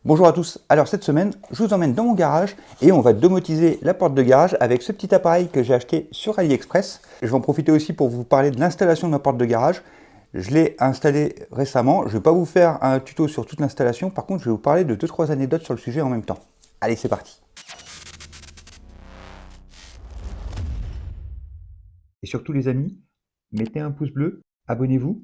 Bonjour à tous, alors cette semaine je vous emmène dans mon garage et on va domotiser la porte de garage avec ce petit appareil que j'ai acheté sur AliExpress. Je vais en profiter aussi pour vous parler de l'installation de ma porte de garage. Je l'ai installée récemment, je ne vais pas vous faire un tuto sur toute l'installation, par contre je vais vous parler de 2-3 anecdotes sur le sujet en même temps. Allez, c'est parti. Et surtout les amis, mettez un pouce bleu, abonnez-vous,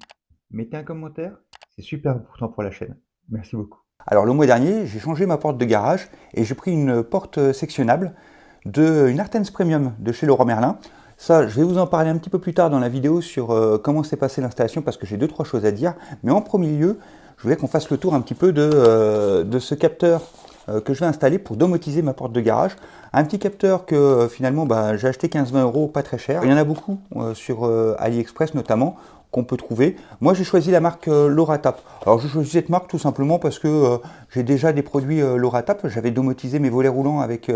mettez un commentaire, c'est super important pour la chaîne. Merci beaucoup. Alors le mois dernier, j'ai changé ma porte de garage et j'ai pris une porte sectionnable d'une Artens Premium de chez Leroy Merlin. Ça, je vais vous en parler un petit peu plus tard dans la vidéo sur comment s'est passée l'installation parce que j'ai 2-3 choses à dire. Mais en premier lieu, je voulais qu'on fasse le tour un petit peu de ce capteur que je vais installer pour domotiser ma porte de garage. Un petit capteur que finalement j'ai acheté 15-20 €, pas très cher. Il y en a beaucoup sur AliExpress notamment qu'on peut trouver. Moi j'ai choisi la marque Loratap. Alors je choisis cette marque tout simplement parce que j'ai déjà des produits Loratap. J'avais domotisé mes volets roulants avec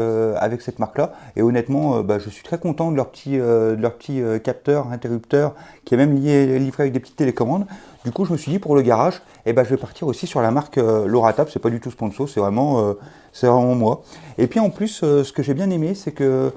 cette marque là et honnêtement je suis très content de leur petit capteur, interrupteur qui est même livré avec des petites télécommandes. Du coup je me suis dit pour le garage je vais partir aussi sur la marque Loratap. C'est pas du tout sponsor, c'est vraiment moi. Et puis en plus, ce que j'ai bien aimé, c'est que,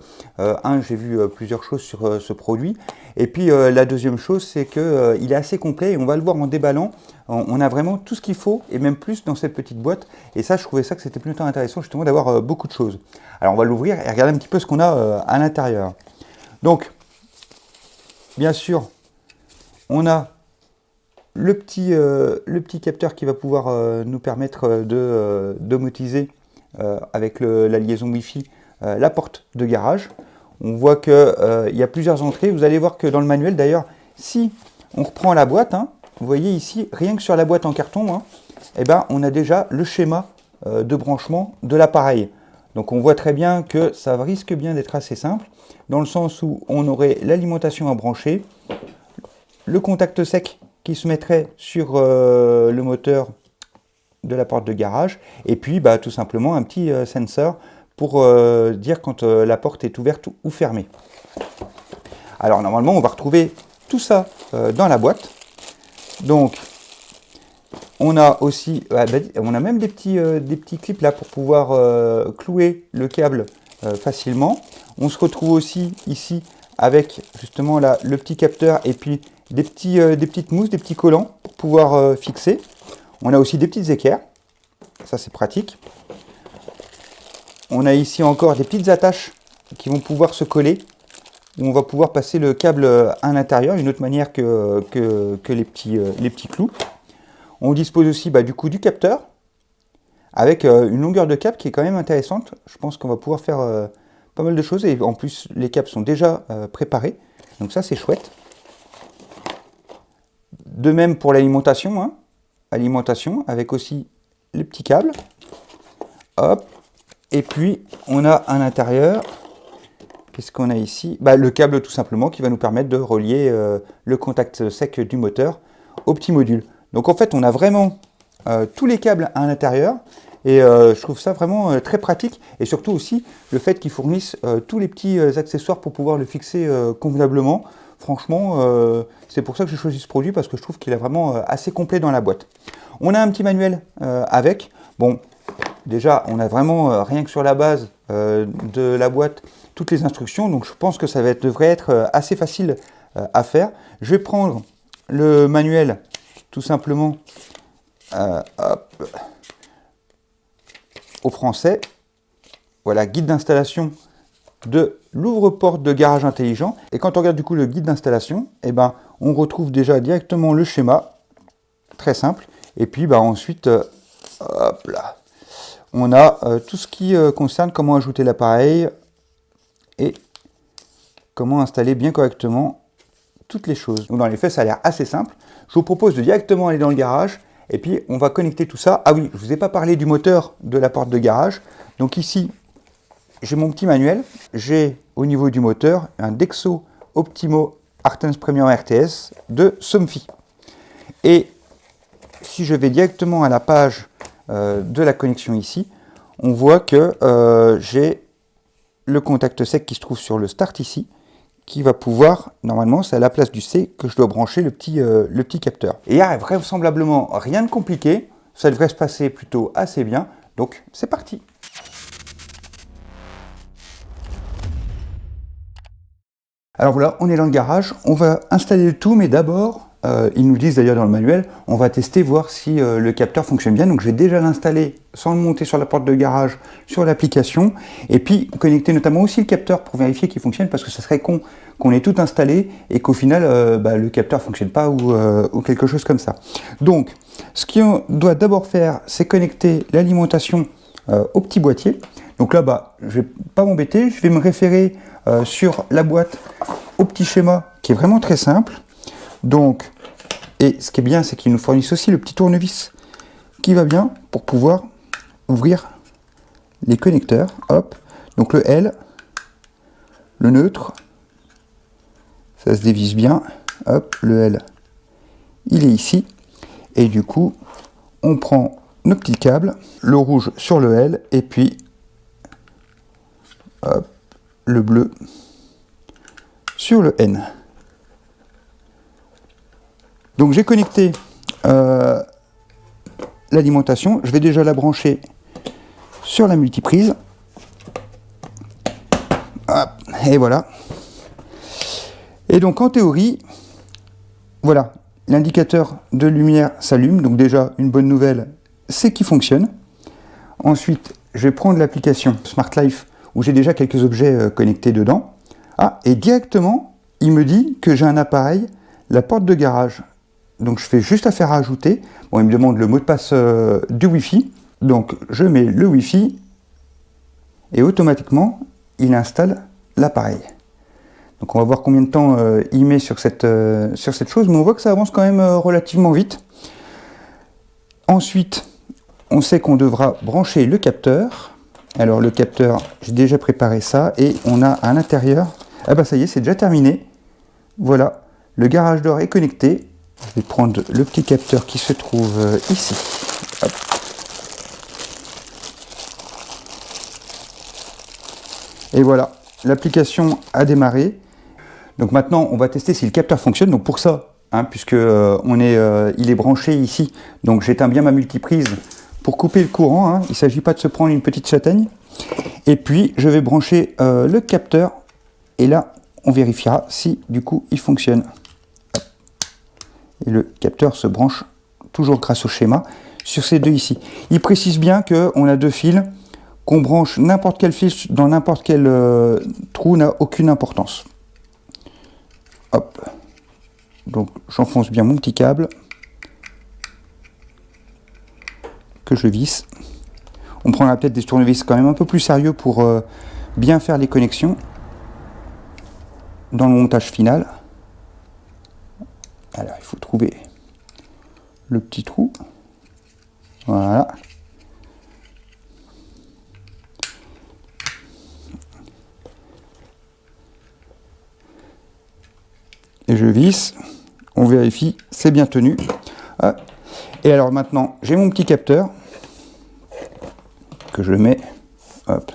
j'ai vu plusieurs choses sur ce produit. Et puis la deuxième chose, c'est qu'il est assez complet et on va le voir en déballant. On a vraiment tout ce qu'il faut et même plus dans cette petite boîte. Et ça, je trouvais ça que c'était plutôt intéressant justement d'avoir beaucoup de choses. Alors on va l'ouvrir et regarder un petit peu ce qu'on a à l'intérieur. Donc, bien sûr, on a le petit capteur qui va pouvoir nous permettre de domotiser avec la liaison Wi-Fi la porte de garage. On voit qu'il y a plusieurs entrées. Vous allez voir que dans le manuel, d'ailleurs, si on reprend la boîte, vous voyez ici, rien que sur la boîte en carton, on a déjà le schéma de branchement de l'appareil. Donc on voit très bien que ça risque bien d'être assez simple, dans le sens où on aurait l'alimentation à brancher, le contact sec qui se mettrait sur le moteur de la porte de garage, et puis tout simplement un petit sensor pour dire quand la porte est ouverte ou fermée. Alors normalement on va retrouver tout ça dans la boîte. Donc on a aussi, on a même des petits clips là pour pouvoir clouer le câble facilement. On se retrouve aussi ici avec justement là le petit capteur et puis des petites mousses, des petits collants pour pouvoir fixer. On a aussi des petites équerres, ça c'est pratique. On a ici encore des petites attaches qui vont pouvoir se coller, où on va pouvoir passer le câble à l'intérieur, une autre manière que les petits clous. On dispose aussi du coup du capteur, avec une longueur de câble qui est quand même intéressante. Je pense qu'on va pouvoir faire pas mal de choses, et en plus les câbles sont déjà préparés, donc ça c'est chouette. De même pour l'alimentation, alimentation avec aussi les petits câbles. Hop. Et puis on a à l'intérieur, qu'est-ce qu'on a ici? Le câble tout simplement qui va nous permettre de relier le contact sec du moteur au petit module. Donc en fait on a vraiment tous les câbles à l'intérieur et je trouve ça vraiment très pratique, et surtout aussi le fait qu'ils fournissent tous les petits accessoires pour pouvoir le fixer convenablement. Franchement, c'est pour ça que j'ai choisi ce produit, parce que je trouve qu'il est vraiment assez complet dans la boîte. On a un petit manuel avec. Bon, déjà, on a vraiment rien que sur la base de la boîte toutes les instructions, donc je pense que ça devrait être assez facile à faire. Je vais prendre le manuel tout simplement au français. Voilà, guide d'installation de l'ouvre-porte de garage intelligent. Et quand on regarde du coup le guide d'installation, on retrouve déjà directement le schéma, très simple. Et puis ensuite, hop là, on a tout ce qui concerne comment ajouter l'appareil et comment installer bien correctement toutes les choses. Donc dans les faits, ça a l'air assez simple. Je vous propose de directement aller dans le garage et puis on va connecter tout ça. Ah oui, je ne vous ai pas parlé du moteur de la porte de garage. Donc ici, j'ai mon petit manuel. J'ai au niveau du moteur un Dexo Optimo Artens Premium RTS de Somfy. Et si je vais directement à la page de la connexion ici, on voit que j'ai le contact sec qui se trouve sur le Start ici, qui va pouvoir, normalement c'est à la place du C que je dois brancher le petit capteur. Et il n'y a vraisemblablement rien de compliqué, ça devrait se passer plutôt assez bien. Donc c'est parti. Alors voilà, on est dans le garage, on va installer le tout, mais d'abord, ils nous disent d'ailleurs dans le manuel, on va tester, voir si le capteur fonctionne bien. Donc je vais déjà l'installer sans le monter sur la porte de garage, sur l'application, et puis connecter notamment aussi le capteur pour vérifier qu'il fonctionne, parce que ça serait con qu'on ait tout installé et qu'au final le capteur ne fonctionne pas ou quelque chose comme ça. Donc ce qu'on doit d'abord faire, c'est connecter l'alimentation au petit boîtier. Donc là, je ne vais pas m'embêter, je vais me référer sur la boîte au petit schéma qui est vraiment très simple. Donc, et ce qui est bien, c'est qu'ils nous fournissent aussi le petit tournevis qui va bien pour pouvoir ouvrir les connecteurs. Hop, donc le L, le neutre, ça se dévisse bien. Hop, le L, il est ici. Et du coup, on prend nos petits câbles, le rouge sur le L, et puis hop, le bleu sur le N. Donc j'ai connecté l'alimentation, je vais déjà la brancher sur la multiprise. Hop, et voilà. Et donc en théorie, voilà, l'indicateur de lumière s'allume, donc déjà une bonne nouvelle, c'est qu'il fonctionne. Ensuite, je vais prendre l'application Smart Life où j'ai déjà quelques objets connectés dedans. Ah, et directement, il me dit que j'ai un appareil, la porte de garage. Donc je fais juste affaire à ajouter. Bon, il me demande le mot de passe du Wi-Fi. Donc je mets le Wi-Fi et automatiquement, il installe l'appareil. Donc on va voir combien de temps il met sur cette chose, mais on voit que ça avance quand même relativement vite. Ensuite, on sait qu'on devra brancher le capteur. Alors le capteur, j'ai déjà préparé ça, et on a à l'intérieur, ah bah ça y est, c'est déjà terminé. Voilà, le garage door est connecté. Je vais prendre le petit capteur qui se trouve ici. Hop. Et voilà, l'application a démarré. Donc maintenant, on va tester si le capteur fonctionne. Donc pour ça, puisque il est branché ici, donc j'éteins bien ma multiprise pour couper le courant. Il ne s'agit pas de se prendre une petite châtaigne. Et puis, je vais brancher le capteur. Et là, on vérifiera si, du coup, il fonctionne. Et le capteur se branche toujours grâce au schéma sur ces deux ici. Il précise bien qu'on a deux fils. Qu'on branche n'importe quel fil dans n'importe quel trou n'a aucune importance. Hop. Donc, j'enfonce bien mon petit câble. Que je visse. On prendra peut-être des tournevis quand même un peu plus sérieux pour bien faire les connexions dans le montage final. Alors il faut trouver le petit trou. Voilà. Et je visse. On vérifie, c'est bien tenu. Ah. Et alors maintenant, j'ai mon petit capteur que je mets, hop,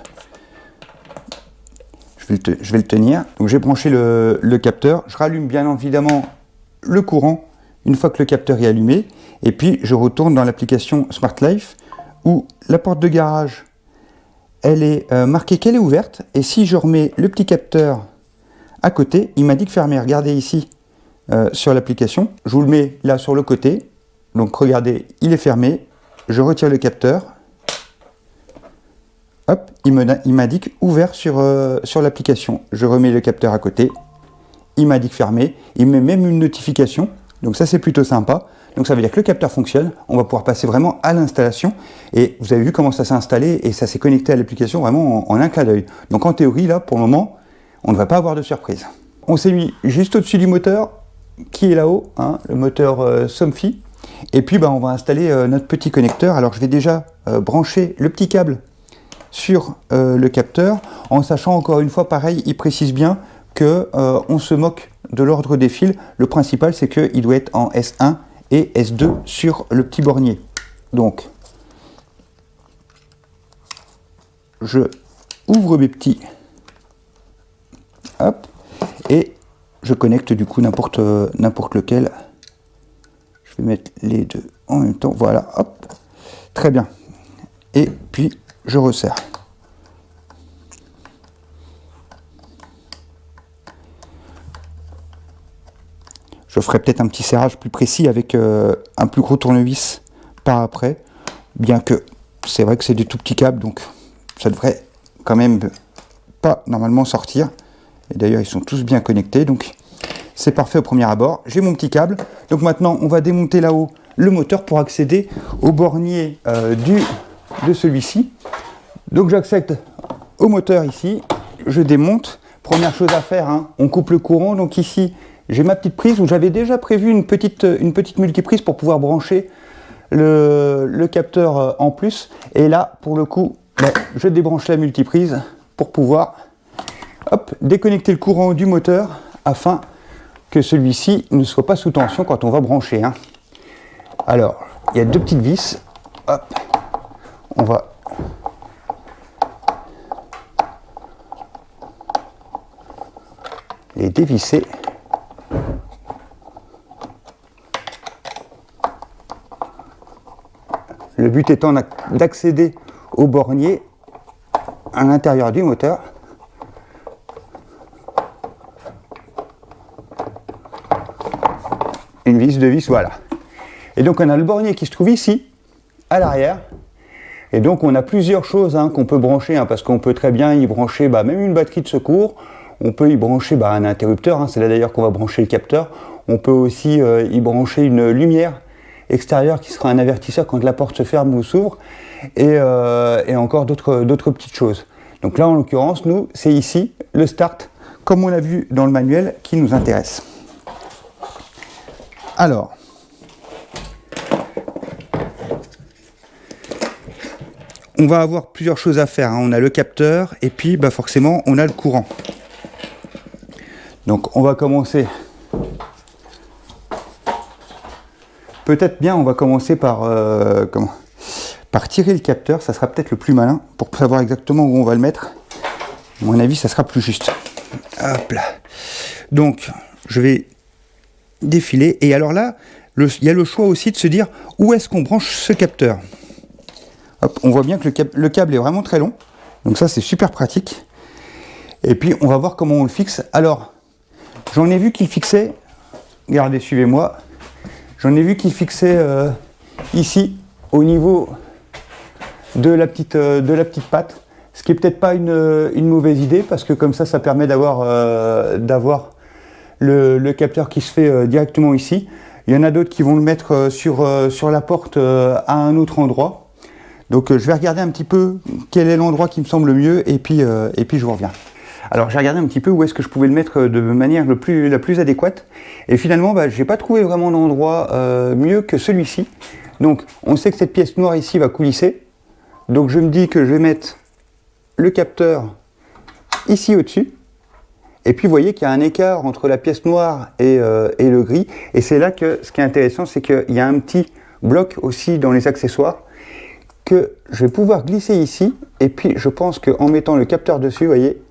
je vais le tenir. Donc j'ai branché le capteur, je rallume bien évidemment le courant une fois que le capteur est allumé, et puis je retourne dans l'application Smart Life où la porte de garage, elle est marquée qu'elle est ouverte, et si je remets le petit capteur à côté, il m'indique fermé. Regardez ici sur l'application, je vous le mets là sur le côté, donc regardez, il est fermé, je retire le capteur. Hop, il m'indique ouvert sur l'application. Je remets le capteur à côté, il m'indique fermé, il met même une notification, donc ça c'est plutôt sympa. Donc ça veut dire que le capteur fonctionne, on va pouvoir passer vraiment à l'installation, et vous avez vu comment ça s'est installé, et ça s'est connecté à l'application vraiment en un clin d'œil. Donc en théorie, là, pour le moment, on ne va pas avoir de surprise. On s'est mis juste au-dessus du moteur, qui est là-haut, le moteur Somfy, et puis on va installer notre petit connecteur. Alors je vais déjà brancher le petit câble sur le capteur, en sachant encore une fois, pareil, il précise bien que on se moque de l'ordre des fils. Le principal, c'est qu'il doit être en S1 et S2 sur le petit bornier. Donc, je ouvre mes petits, hop, et je connecte du coup n'importe lequel. Je vais mettre les deux en même temps, voilà, hop, très bien. et puis je resserre. Je ferai peut-être un petit serrage plus précis avec un plus gros tournevis par après, bien que c'est vrai que c'est des tout petits câbles, donc ça devrait quand même pas normalement sortir. Et d'ailleurs ils sont tous bien connectés, donc c'est parfait au premier abord. J'ai mon petit câble, donc maintenant on va démonter là-haut le moteur pour accéder au bornier de celui-ci. Donc j'accède au moteur ici, je démonte. Première chose à faire, hein, on coupe le courant, donc ici j'ai ma petite prise où j'avais déjà prévu une petite multiprise pour pouvoir brancher le capteur en plus. Et là, pour le coup, je débranche la multiprise pour pouvoir déconnecter le courant du moteur afin que celui-ci ne soit pas sous tension quand on va brancher. Hein. Alors, il y a deux petites vis. Hop, on va les dévisser. Le but étant d'accéder au bornier à l'intérieur du moteur. Une vis, deux vis, voilà. Et donc on a le bornier qui se trouve ici, à l'arrière. Et donc on a plusieurs choses hein, qu'on peut brancher, hein, parce qu'on peut très bien y brancher même une batterie de secours. On peut y brancher un interrupteur, hein, c'est là d'ailleurs qu'on va brancher le capteur. On peut aussi y brancher une lumière extérieure qui sera un avertisseur quand la porte se ferme ou s'ouvre, et encore d'autres petites choses. Donc là en l'occurrence, nous, c'est ici le start, comme on l'a vu dans le manuel, qui nous intéresse. Alors, on va avoir plusieurs choses à faire, hein. On a le capteur, et puis forcément on a le courant. Donc on va commencer... Peut-être bien, on va commencer par tirer le capteur, ça sera peut-être le plus malin pour savoir exactement où on va le mettre. À mon avis, ça sera plus juste. Hop là. Donc, je vais défiler. Et alors là, il y a le choix aussi de se dire où est-ce qu'on branche ce capteur. Hop, on voit bien que le câble est vraiment très long. Donc ça, c'est super pratique. Et puis, on va voir comment on le fixe. Alors, j'en ai vu qu'il fixait... Regardez, suivez-moi. J'en ai vu qu'il fixait ici, au niveau de la petite patte, ce qui est peut-être pas une mauvaise idée, parce que comme ça permet d'avoir le capteur qui se fait directement ici. Il y en a d'autres qui vont le mettre sur la porte à un autre endroit. Donc je vais regarder un petit peu quel est l'endroit qui me semble le mieux, et puis je vous reviens. Alors j'ai regardé un petit peu où est-ce que je pouvais le mettre de manière la plus adéquate, et finalement j'ai pas trouvé vraiment d'endroit mieux que celui-ci. Donc on sait que cette pièce noire ici va coulisser, donc je me dis que je vais mettre le capteur ici au-dessus, et puis vous voyez qu'il y a un écart entre la pièce noire et le gris, et c'est là que ce qui est intéressant, c'est qu'il y a un petit bloc aussi dans les accessoires que je vais pouvoir glisser ici, et puis je pense qu'en mettant le capteur dessus, vous voyez,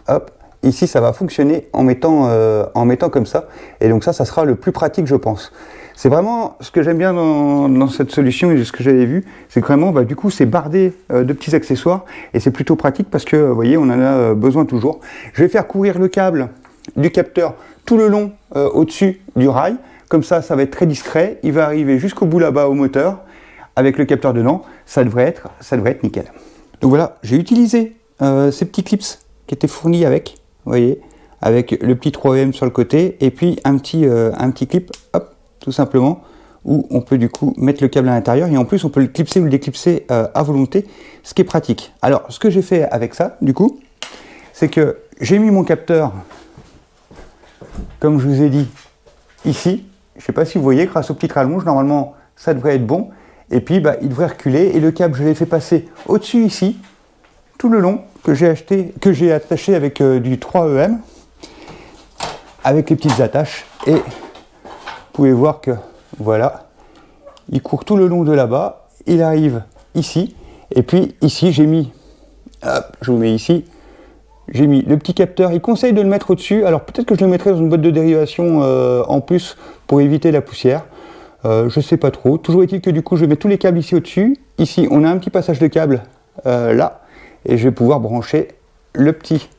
hop, ici ça va fonctionner en mettant comme ça, et donc ça sera le plus pratique, je pense. C'est vraiment ce que j'aime bien dans cette solution, et ce que j'avais vu, c'est que vraiment du coup c'est bardé de petits accessoires, et c'est plutôt pratique parce que vous voyez, on en a besoin toujours. Je vais faire courir le câble du capteur tout le long au-dessus du rail, comme ça va être très discret, il va arriver jusqu'au bout là-bas au moteur avec le capteur dedans, ça devrait être nickel. Donc voilà, j'ai utilisé ces petits clips qui était fourni avec, vous voyez, avec le petit 3M sur le côté, et puis un petit clip, hop, tout simplement, où on peut du coup mettre le câble à l'intérieur, et en plus on peut le clipser ou le déclipser à volonté, ce qui est pratique. Alors ce que j'ai fait avec ça, du coup, c'est que j'ai mis mon capteur, comme je vous ai dit, ici. Je ne sais pas si vous voyez, grâce au petit rallonge, normalement ça devrait être bon, et puis il devrait reculer, et le câble je l'ai fait passer au-dessus ici, tout le long, que j'ai attaché avec du 3EM, avec les petites attaches, et vous pouvez voir que voilà, il court tout le long de là-bas, il arrive ici, et puis ici j'ai mis, hop, je vous mets ici, j'ai mis le petit capteur. Il conseille de le mettre au-dessus, alors peut-être que je le mettrai dans une boîte de dérivation en plus pour éviter la poussière. Je sais pas trop. Toujours est-il que du coup je vais mettre tous les câbles ici au-dessus. Ici on a un petit passage de câble là. Et je vais pouvoir brancher le petit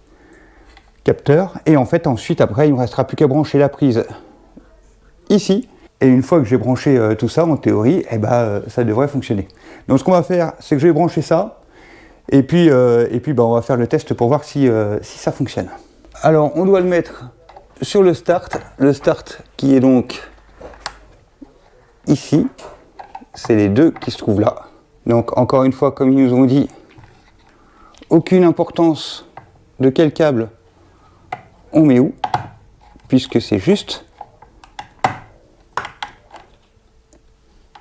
capteur. Et en fait ensuite après il ne me restera plus qu'à brancher la prise ici. Et une fois que j'ai branché tout ça en théorie, eh ben, ça devrait fonctionner. Donc ce qu'on va faire, c'est que je vais brancher ça. Et puis on va faire le test pour voir si ça fonctionne. Alors on doit le mettre sur le start qui est donc ici. C'est les deux qui se trouvent là. Donc encore une fois, comme ils nous ont dit, aucune importance de quel câble on met où, puisque c'est juste.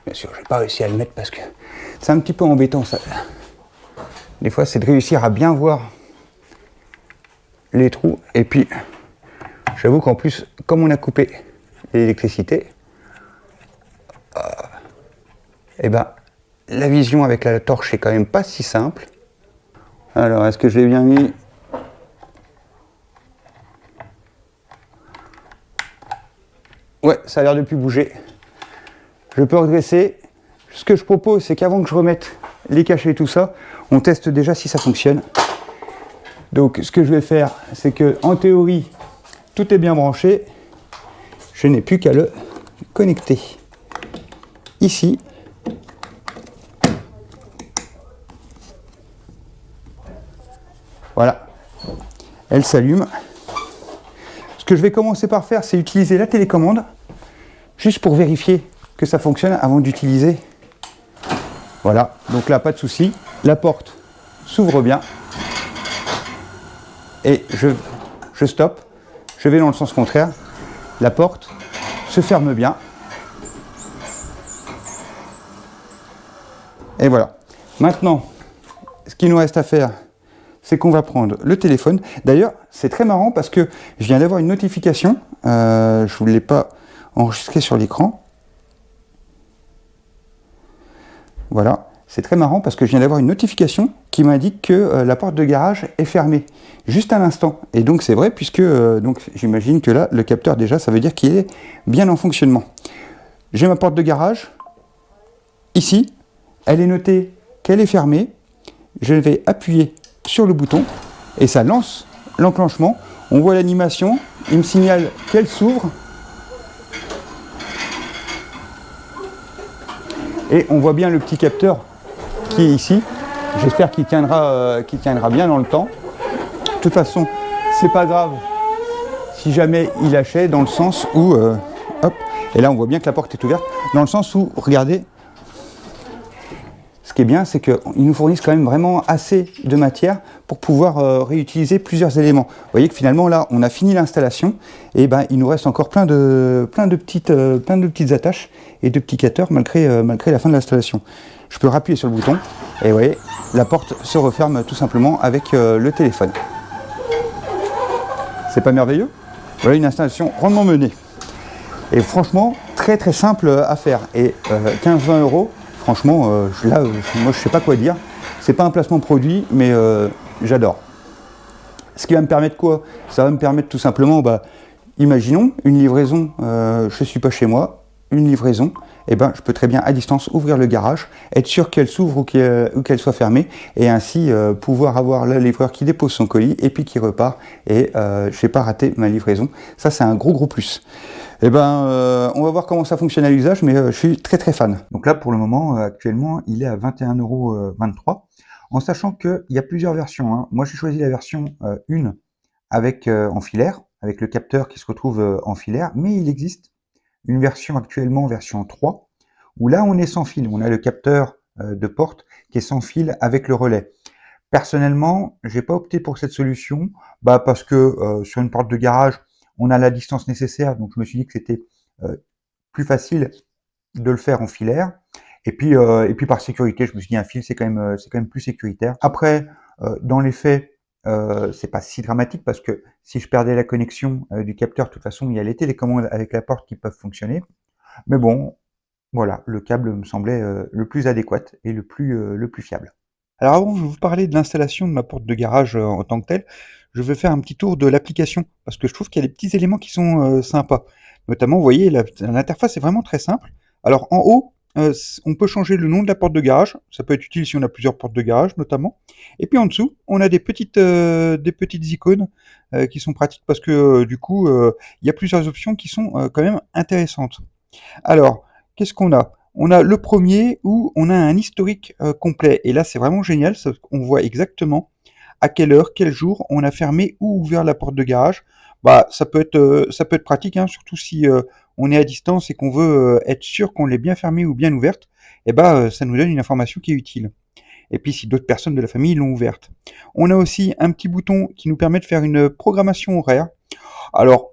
Bien sûr, je n'ai pas réussi à le mettre parce que c'est un petit peu embêtant ça. Des fois, c'est de réussir à bien voir les trous. Et puis, j'avoue qu'en plus, comme on a coupé l'électricité, et ben, la vision avec la torche est quand même pas si simple. Alors, est-ce que je l'ai bien mis? Ouais, ça a l'air de plus bouger. Je peux redresser. Ce que je propose, c'est qu'avant que je remette les cachets et tout ça, on teste déjà si ça fonctionne. Donc, ce que je vais faire, c'est que, en théorie, tout est bien branché. Je n'ai plus qu'à le connecter ici. Voilà, elle s'allume. Ce que je vais commencer par faire, c'est utiliser la télécommande, juste pour vérifier que ça fonctionne avant d'utiliser. Voilà, donc là, pas de souci. La porte s'ouvre bien. Et je stoppe, je vais dans le sens contraire. La porte se ferme bien. Et voilà. Maintenant, ce qu'il nous reste à faire, c'est qu'on va prendre le téléphone. D'ailleurs, c'est très marrant parce que je viens d'avoir une notification. Je ne vous l'ai pas enregistré sur l'écran. Voilà. C'est très marrant parce que je viens d'avoir une notification qui m'indique que la porte de garage est fermée. Juste à l'instant. Et donc c'est vrai puisque donc j'imagine que là, le capteur déjà, ça veut dire qu'il est bien en fonctionnement. J'ai ma porte de garage. Ici, elle est notée qu'elle est fermée. Je vais appuyer sur le bouton et ça lance l'enclenchement. On voit l'animation, il me signale qu'elle s'ouvre et on voit bien le petit capteur qui est ici. J'espère qu'il tiendra bien dans le temps. De toute façon, c'est pas grave si jamais il lâchait, dans le sens où hop, et là on voit bien que la porte est ouverte, dans le sens où, regardez, ce qui est bien, c'est qu'ils nous fournissent quand même vraiment assez de matière pour pouvoir réutiliser plusieurs éléments. Vous voyez que finalement là, on a fini l'installation et ben il nous reste encore plein de petites attaches et de petits capteurs malgré la fin de l'installation. Je peux appuyer sur le bouton et vous voyez, la porte se referme tout simplement avec le téléphone. C'est pas merveilleux? Voilà une installation rondement menée. Et franchement, très très simple à faire. Et 15-20 €. Franchement, là, moi je sais pas quoi dire. C'est pas un placement produit, mais j'adore. Ce qui va me permettre quoi? Ça va me permettre tout simplement, imaginons une livraison, je suis pas chez moi, une livraison, et je peux très bien à distance ouvrir le garage, être sûr qu'elle s'ouvre ou qu'elle soit fermée, et ainsi pouvoir avoir le livreur qui dépose son colis et puis qui repart, et je n'ai pas raté ma livraison. Ça c'est un gros plus. On va voir comment ça fonctionne à l'usage, mais je suis très très fan. Donc là pour le moment, actuellement, il est à 21,23 €, en sachant qu'il y a plusieurs versions, hein. Moi j'ai choisi la version 1 avec en filaire, avec le capteur qui se retrouve en filaire, mais il existe une version actuellement, version 3, où là on est sans fil, on a le capteur de porte qui est sans fil avec le relais. Personnellement, j'ai pas opté pour cette solution, parce que sur une porte de garage, on a la distance nécessaire, donc je me suis dit que c'était plus facile de le faire en filaire. Et puis par sécurité, je me suis dit un fil c'est quand même plus sécuritaire. Après, dans les faits, c'est pas si dramatique parce que si je perdais la connexion du capteur, de toute façon, il y a les télécommandes avec la porte qui peuvent fonctionner. Mais bon, voilà, le câble me semblait le plus adéquat et le plus fiable. Alors avant de vous parler de l'installation de ma porte de garage en tant que telle, je vais faire un petit tour de l'application parce que je trouve qu'il y a des petits éléments qui sont sympas. Notamment, vous voyez, l'interface est vraiment très simple. Alors en haut, on peut changer le nom de la porte de garage. Ça peut être utile si on a plusieurs portes de garage notamment. Et puis en dessous, on a des petites icônes qui sont pratiques parce que du coup, il y a plusieurs options qui sont quand même intéressantes. Alors, qu'est-ce qu'on a? On a le premier où on a un historique complet. Et là, c'est vraiment génial. On voit exactement à quelle heure, quel jour on a fermé ou ouvert la porte de garage. Bah, ça peut être pratique, hein, surtout si on est à distance et qu'on veut être sûr qu'on l'ait bien fermée ou bien ouverte. Et bah, ça nous donne une information qui est utile. Et puis si d'autres personnes de la famille l'ont ouverte. On a aussi un petit bouton qui nous permet de faire une programmation horaire. Alors,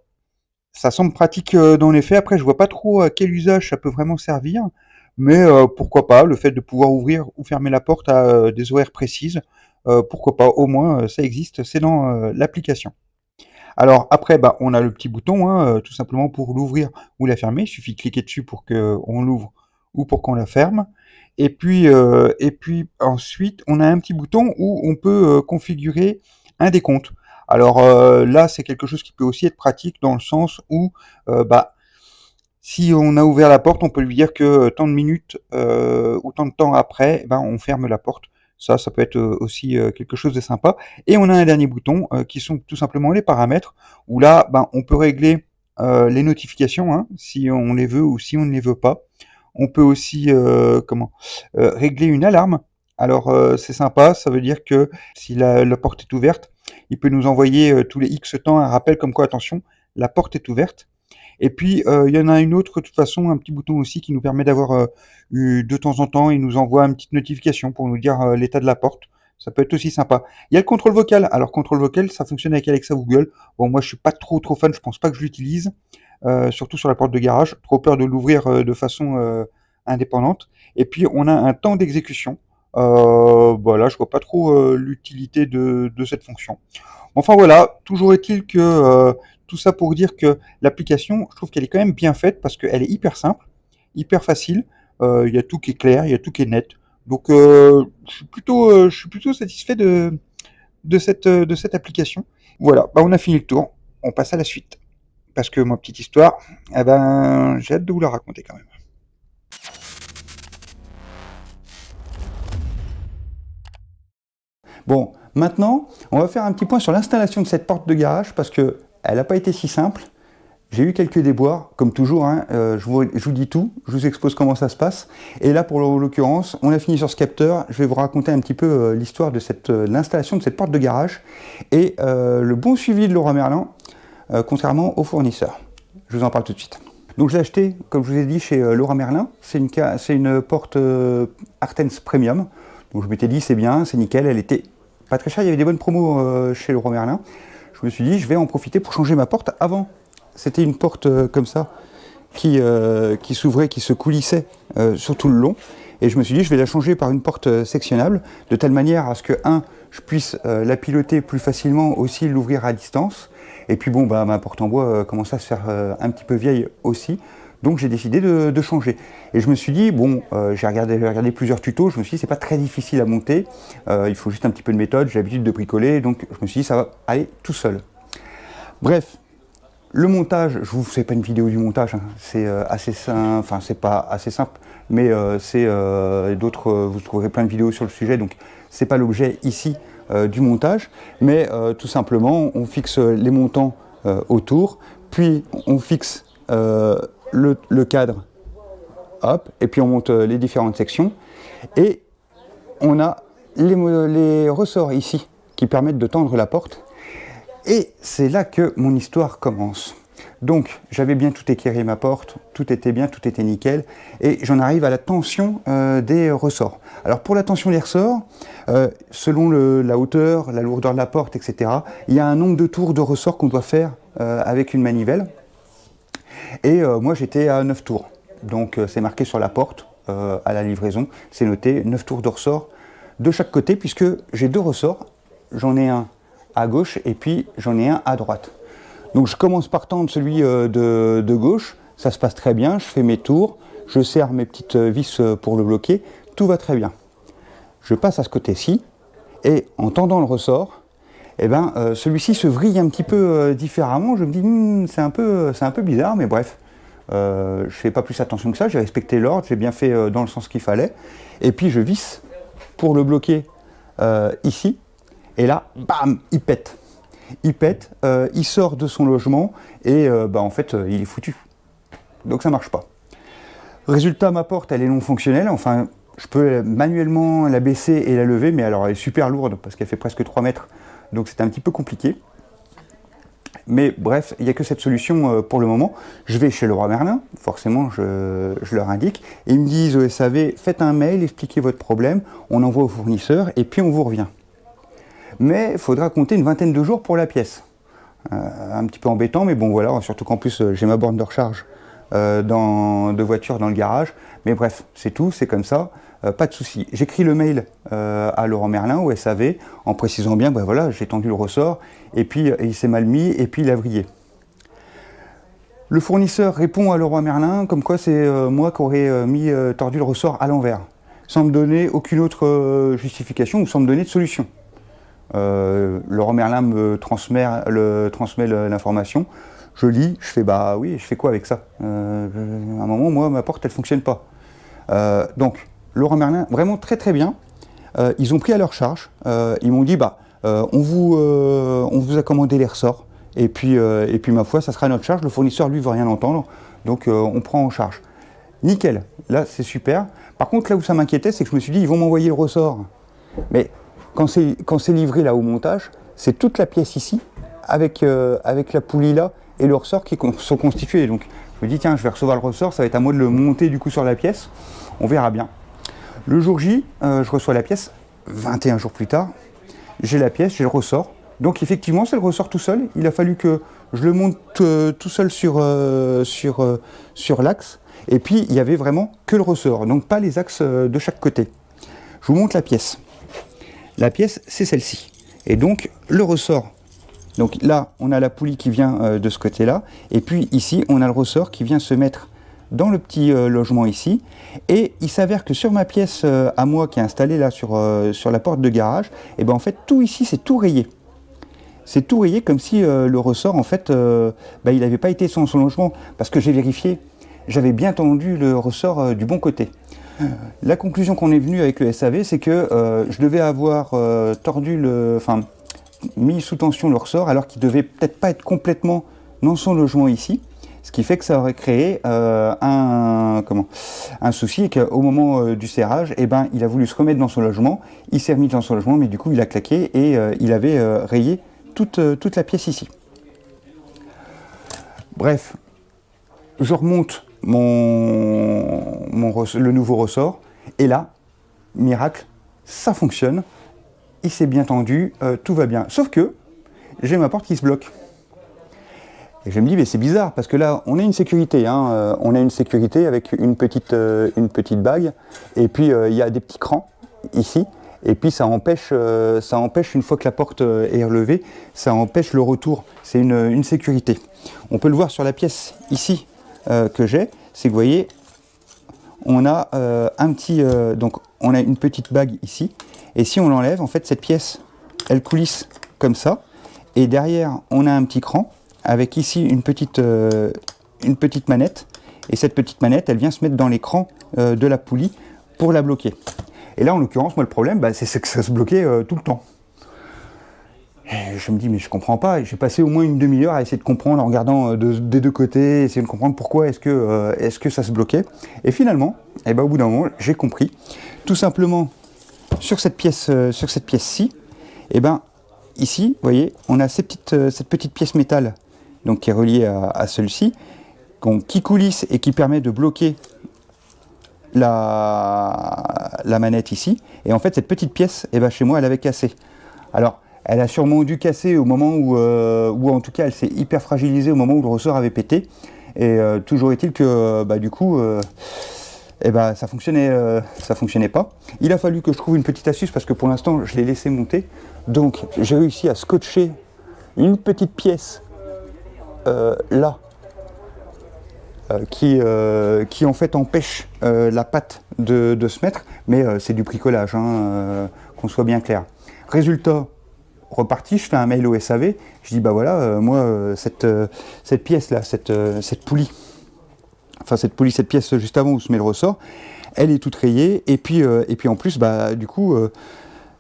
ça semble pratique dans les faits. Après, je vois pas trop à quel usage ça peut vraiment servir. Mais pourquoi pas, le fait de pouvoir ouvrir ou fermer la porte à des horaires précises, pourquoi pas, au moins ça existe, c'est dans l'application. Alors après, bah, on a le petit bouton, hein, tout simplement pour l'ouvrir ou la fermer. Il suffit de cliquer dessus pour qu'on l'ouvre ou pour qu'on la ferme. Et puis ensuite, on a un petit bouton où on peut configurer un décompte. Alors là, c'est quelque chose qui peut aussi être pratique dans le sens où, bah, si on a ouvert la porte, on peut lui dire que tant de minutes ou tant de temps après, ben, on ferme la porte. Ça peut être aussi quelque chose de sympa. Et on a un dernier bouton qui sont tout simplement les paramètres, où là, ben, on peut régler les notifications, hein, si on les veut ou si on ne les veut pas. On peut aussi régler une alarme. Alors c'est sympa, ça veut dire que si la porte est ouverte, il peut nous envoyer tous les X temps un rappel comme quoi attention, la porte est ouverte. Et puis, il y en a une autre, de toute façon, un petit bouton aussi qui nous permet d'avoir, de temps en temps, il nous envoie une petite notification pour nous dire l'état de la porte. Ça peut être aussi sympa. Il y a le contrôle vocal. Alors, contrôle vocal, ça fonctionne avec Alexa Google. Bon, moi, je suis pas trop fan, je pense pas que je l'utilise, surtout sur la porte de garage. Trop peur de l'ouvrir de façon indépendante. Et puis, on a un temps d'exécution. Voilà, je vois pas trop l'utilité de cette fonction. Enfin voilà, toujours est-il que tout ça pour dire que l'application, je trouve qu'elle est quand même bien faite parce qu'elle est hyper simple, hyper facile. Il y a tout qui est clair, il y a tout qui est net. Donc je suis plutôt satisfait de cette application. Voilà, bah, on a fini le tour. On passe à la suite. Parce que ma petite histoire, eh ben, j'ai hâte de vous la raconter quand même. Bon, maintenant, on va faire un petit point sur l'installation de cette porte de garage parce que elle n'a pas été si simple. J'ai eu quelques déboires, comme toujours, hein, je vous dis tout, je vous expose comment ça se passe. Et là, pour l'occurrence, on a fini sur ce capteur. Je vais vous raconter un petit peu l'histoire de l'installation de cette porte de garage et le bon suivi de Leroy Merlin, contrairement au fournisseur. Je vous en parle tout de suite. Donc je l'ai acheté, comme je vous ai dit, chez Leroy Merlin. C'est une porte Artens Premium. Donc je m'étais dit, c'est bien, c'est nickel, elle était pas très chère, il y avait des bonnes promos chez Leroy Merlin. Je me suis dit, je vais en profiter pour changer ma porte avant. C'était une porte comme ça, qui s'ouvrait, qui se coulissait sur tout le long. Et je me suis dit, je vais la changer par une porte sectionnable, de telle manière à ce que, je puisse la piloter plus facilement, aussi l'ouvrir à distance. Et puis bon, bah, ma porte en bois commence à se faire un petit peu vieille aussi. Donc j'ai décidé de changer. Et je me suis dit, bon, j'ai regardé plusieurs tutos, je me suis dit, c'est pas très difficile à monter, il faut juste un petit peu de méthode, j'ai l'habitude de bricoler, donc je me suis dit, ça va aller tout seul. Bref, le montage, je vous fais pas une vidéo du montage, hein, c'est assez simple, enfin c'est pas assez simple, mais vous trouverez plein de vidéos sur le sujet, donc c'est pas l'objet ici du montage, mais tout simplement, on fixe les montants autour, puis on fixe le cadre, hop, et puis on monte les différentes sections, et on a les ressorts ici qui permettent de tendre la porte, et c'est là que mon histoire commence. Donc j'avais bien tout équerré ma porte, tout était bien, tout était nickel, et j'en arrive à la tension des ressorts. Alors pour la tension des ressorts, selon la hauteur, la lourdeur de la porte, etc., il y a un nombre de tours de ressorts qu'on doit faire avec une manivelle. Et moi j'étais à 9 tours, donc c'est marqué sur la porte à la livraison, c'est noté 9 tours de ressort de chaque côté, puisque j'ai deux ressorts, j'en ai un à gauche et puis j'en ai un à droite. Donc je commence par tendre celui de gauche, ça se passe très bien, je fais mes tours, je serre mes petites vis pour le bloquer, tout va très bien. Je passe à ce côté-ci et en tendant le ressort, eh ben, celui-ci se vrille un petit peu différemment. Je me dis, c'est un peu bizarre, mais bref, je fais pas plus attention que ça, j'ai respecté l'ordre, j'ai bien fait dans le sens qu'il fallait. Et puis je visse pour le bloquer ici. Et là, bam, il pète. Il pète, il sort de son logement et en fait, il est foutu. Donc ça marche pas. Résultat, ma porte, elle est non fonctionnelle. Enfin, je peux manuellement la baisser et la lever, mais alors elle est super lourde parce qu'elle fait presque 3 mètres. Donc c'est un petit peu compliqué. Mais bref, il n'y a que cette solution pour le moment. Je vais chez Leroy Merlin, forcément je leur indique. Et ils me disent au SAV, faites un mail, expliquez votre problème, on envoie au fournisseur et puis on vous revient. Mais il faudra compter une vingtaine de jours pour la pièce. Un petit peu embêtant, mais bon voilà, surtout qu'en plus j'ai ma borne de recharge de voiture dans le garage. Mais bref, c'est tout, c'est comme ça, pas de souci. J'écris le mail à Leroy Merlin, au SAV, en précisant bien, voilà, j'ai tendu le ressort, et puis il s'est mal mis, et puis il a vrillé. Le fournisseur répond à Leroy Merlin, comme quoi c'est moi qui aurais tordu le ressort à l'envers, sans me donner aucune autre justification ou sans me donner de solution. Leroy Merlin me transmet l'information. Je lis, je fais bah oui, je fais quoi avec ça à un moment, moi, ma porte, elle fonctionne pas. Donc, Leroy Merlin, vraiment très très bien. Ils ont pris à leur charge. Ils m'ont dit on vous a commandé les ressorts. Et puis ma foi, ça sera à notre charge. Le fournisseur, lui, veut rien entendre. Donc, on prend en charge. Nickel. Là, c'est super. Par contre, là où ça m'inquiétait, c'est que je me suis dit, ils vont m'envoyer le ressort. Mais quand c'est livré là au montage, c'est toute la pièce ici, avec la poulie là, et le ressort qui sont constitués. Donc je me dis tiens, je vais recevoir le ressort, ça va être à moi de le monter du coup sur la pièce, on verra bien. Le jour J, je reçois la pièce, 21 jours plus tard, j'ai la pièce, j'ai le ressort. Donc effectivement, c'est le ressort tout seul, il a fallu que je le monte tout seul sur l'axe, et puis il n'y avait vraiment que le ressort, donc pas les axes de chaque côté. Je vous montre la pièce. La pièce, c'est celle-ci. Et donc, le ressort. Donc là, on a la poulie qui vient de ce côté-là. Et puis ici, on a le ressort qui vient se mettre dans le petit logement ici. Et il s'avère que sur ma pièce à moi qui est installée là sur la porte de garage, et ben en fait, tout ici, c'est tout rayé. C'est tout rayé comme si le ressort, en fait, il n'avait pas été sur son logement. Parce que j'ai vérifié, j'avais bien tendu le ressort du bon côté. La conclusion qu'on est venu avec le SAV, c'est que je devais avoir mis sous tension le ressort, alors qu'il devait peut-être pas être complètement dans son logement ici, ce qui fait que ça aurait créé un souci, et qu'au moment du serrage, il a voulu se remettre dans son logement, il s'est remis dans son logement, mais du coup il a claqué et il avait rayé toute la pièce ici. Bref, je remonte le nouveau ressort, et là, miracle, ça fonctionne, il s'est bien tendu, tout va bien. Sauf que j'ai ma porte qui se bloque. Et je me dis, mais c'est bizarre, parce que là, on a une sécurité, on a une sécurité avec une petite bague, et puis il y a des petits crans ici, et puis ça empêche une fois que la porte est relevée, ça empêche le retour. C'est une sécurité. On peut le voir sur la pièce ici que j'ai, c'est que vous voyez, on a donc on a une petite bague ici, et si on l'enlève, en fait cette pièce, elle coulisse comme ça, et derrière on a un petit cran, avec ici une petite manette, et cette petite manette, elle vient se mettre dans l'écran de la poulie pour la bloquer. Et là, en l'occurrence, moi, le problème, c'est que ça se bloquait tout le temps. Et je me dis, mais je comprends pas. J'ai passé au moins une demi-heure à essayer de comprendre en regardant des deux côtés, essayer de comprendre pourquoi est-ce que ça se bloquait. Et finalement, au bout d'un moment, j'ai compris. Tout simplement, sur cette pièce-ci, ici, vous voyez, on a cette petite pièce métal, donc qui est reliée à celle-ci, qui coulisse et qui permet de bloquer la manette ici. Et en fait, cette petite pièce, chez moi, elle avait cassé. Alors, elle a sûrement dû casser au moment où en tout cas, elle s'est hyper fragilisée au moment où le ressort avait pété. Et toujours est-il que, du coup, ça fonctionnait pas. Il a fallu que je trouve une petite astuce, parce que pour l'instant, je l'ai laissé monter. Donc, j'ai réussi à scotcher une petite pièce là, qui en fait empêche la patte de se mettre, mais c'est du bricolage, qu'on soit bien clair. Résultat, reparti, je fais un mail au SAV, je dis moi cette pièce là, cette poulie, enfin cette pièce juste avant où se met le ressort, elle est toute rayée, et puis en plus, bah, du coup,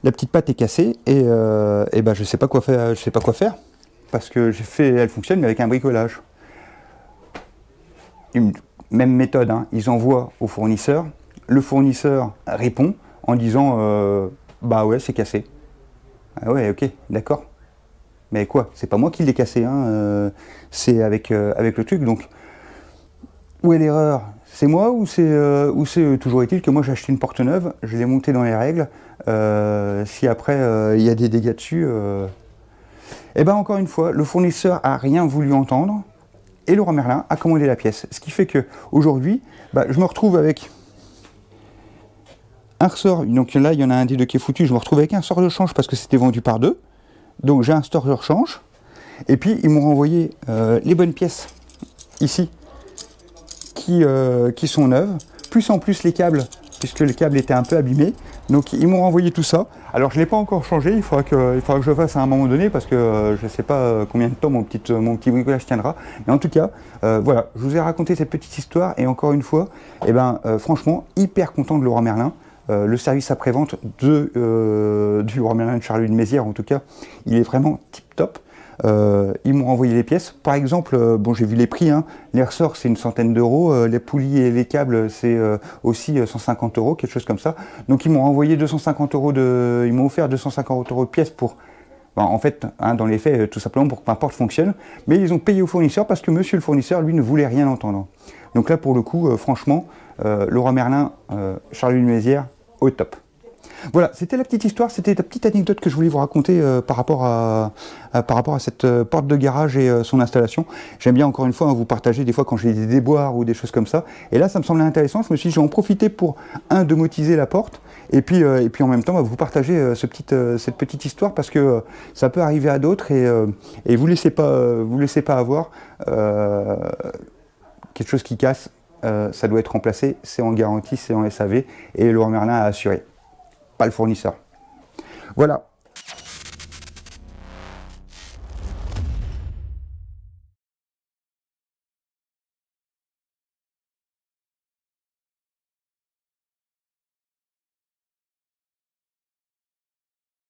la petite patte est cassée, et bah, je sais pas quoi faire, parce que elle fonctionne, mais avec un bricolage. Même méthode, hein, ils envoient au fournisseur, le fournisseur répond en disant bah ouais, c'est cassé. Ah ouais, ok, d'accord. Mais quoi, c'est pas moi qui l'ai cassé, hein, c'est avec le truc, donc où est l'erreur? C'est moi ou c'est toujours est-il que moi j'ai acheté une porte neuve, je l'ai montée dans les règles, si après il y a des dégâts dessus, et ben encore une fois, le fournisseur a rien voulu entendre, et Leroy Merlin a commandé la pièce. Ce qui fait que aujourd'hui, bah, je me retrouve avec un ressort, donc là il y en a un des deux qui est foutu, je me retrouve avec un ressort de change parce que c'était vendu par deux, donc j'ai un store de rechange, et puis ils m'ont renvoyé les bonnes pièces ici, qui sont neuves, plus en plus les câbles, puisque les câbles étaient un peu abîmés, donc ils m'ont renvoyé tout ça. Alors je ne l'ai pas encore changé, il faudra que je le fasse à un moment donné, parce que je ne sais pas combien de temps mon petit bricolage tiendra, mais en tout cas, voilà, je vous ai raconté cette petite histoire, et encore une fois, eh ben, franchement, hyper content de Leroy Merlin. Le service après-vente du Leroy Merlin de Charles de Mézières, en tout cas, il est vraiment tip-top. Ils m'ont renvoyé les pièces. Par exemple, bon, j'ai vu les prix, hein. Les ressorts c'est une centaine d'euros, les poulies et les câbles c'est aussi 150 euros, quelque chose comme ça. Donc ils m'ont renvoyé 250 euros ils m'ont offert 250 euros de pièces pour, ben, en fait, hein, dans les faits, tout simplement pour que ma porte fonctionne. Mais ils ont payé au fournisseur parce que monsieur le fournisseur, lui, ne voulait rien entendre. Donc là, pour le coup, franchement, Leroy Merlin, Charles de Mézières, au top. Voilà, c'était la petite histoire, c'était la petite anecdote que je voulais vous raconter par rapport à cette porte de garage et son installation. J'aime bien encore une fois vous partager des fois quand j'ai des déboires ou des choses comme ça. Et là, ça me semblait intéressant. Je me suis dit, je vais en profiter pour domotiser la porte et puis en même temps vous partager cette petite histoire parce que ça peut arriver à d'autres et vous laissez pas avoir quelque chose qui casse. Ça doit être remplacé, c'est en garantie, c'est en SAV et Leroy Merlin a assuré. Pas le fournisseur. Voilà,